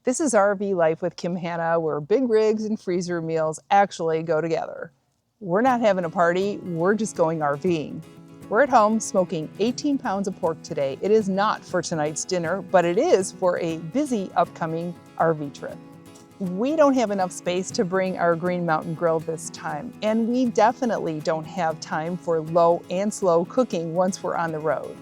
This is RV Life with Kim Hanna, where big rigs and freezer meals actually go together. We're not having a party, we're just going RVing. We're at home smoking 18 pounds of pork today. It is not for tonight's dinner, but it is for a busy upcoming RV trip. We don't have enough space to bring our Green Mountain grill this time, and we definitely don't have time for low and slow cooking once we're on the road.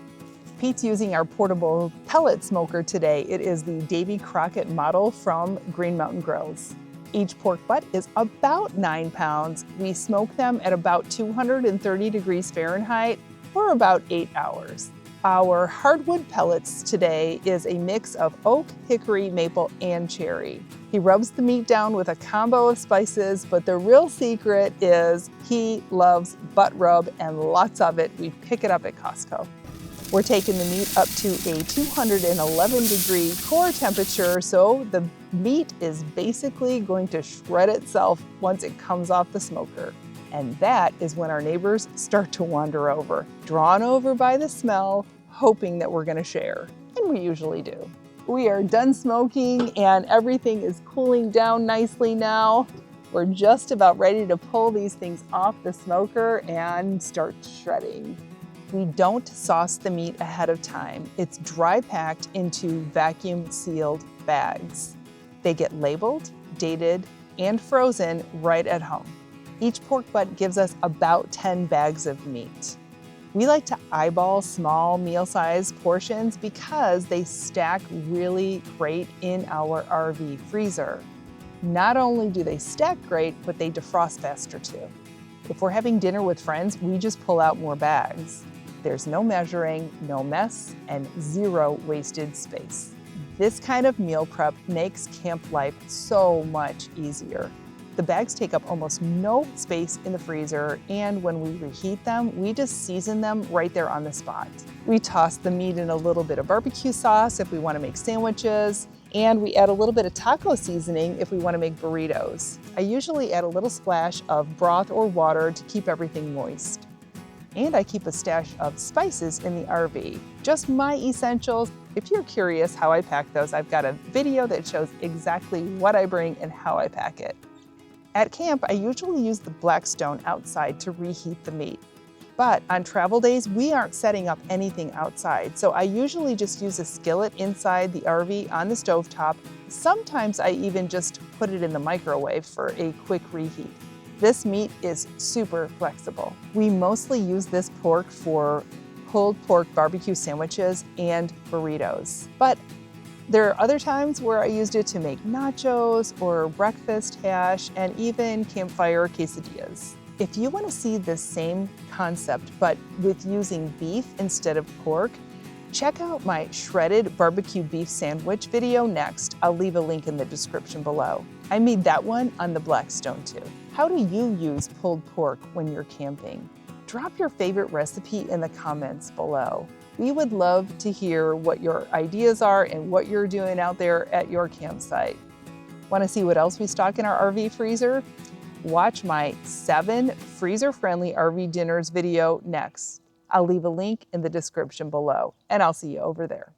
Pete's using our portable pellet smoker today. It is the Davy Crockett model from Green Mountain Grills. Each pork butt is about 9 pounds. We smoke them at about 230 degrees Fahrenheit for about 8 hours. Our hardwood pellets today is a mix of oak, hickory, maple, and cherry. He rubs the meat down with a combo of spices, but the real secret is he loves butt rub and lots of it. We pick it up at Costco. We're taking the meat up to a 211 degree core temperature, so the meat is basically going to shred itself once it comes off the smoker. And that is when our neighbors start to wander over, drawn over by the smell, hoping that we're gonna share. And we usually do. We are done smoking and everything is cooling down nicely now. We're just about ready to pull these things off the smoker and start shredding. We don't sauce the meat ahead of time. It's dry packed into vacuum sealed bags. They get labeled, dated, and frozen right at home. Each pork butt gives us about 10 bags of meat. We like to eyeball small meal-sized portions because they stack really great in our RV freezer. Not only do they stack great, but they defrost faster too. If we're having dinner with friends, we just pull out more bags. There's no measuring, no mess, and zero wasted space. This kind of meal prep makes camp life so much easier. The bags take up almost no space in the freezer, and when we reheat them, we just season them right there on the spot. We toss the meat in a little bit of barbecue sauce if we want to make sandwiches, and we add a little bit of taco seasoning if we want to make burritos. I usually add a little splash of broth or water to keep everything moist. And I keep a stash of spices in the RV, just my essentials. If you're curious how I pack those, I've got a video that shows exactly what I bring and how I pack it. At camp, I usually use the Blackstone outside to reheat the meat. But on travel days, we aren't setting up anything outside, so I usually just use a skillet inside the RV on the stovetop. Sometimes I even just put it in the microwave for a quick reheat. This meat is super flexible. We mostly use this pork for pulled pork barbecue sandwiches and burritos. But there are other times where I used it to make nachos or breakfast hash and even campfire quesadillas. If you want to see the same concept but with using beef instead of pork, check out my shredded barbecue beef sandwich video next. I'll leave a link in the description below. I made that one on the Blackstone too. How do you use pulled pork when you're camping? Drop your favorite recipe in the comments below. We would love to hear what your ideas are and what you're doing out there at your campsite. Want to see what else we stock in our RV freezer? Watch my 7 freezer-friendly RV dinners video next. I'll leave a link in the description below, and I'll see you over there.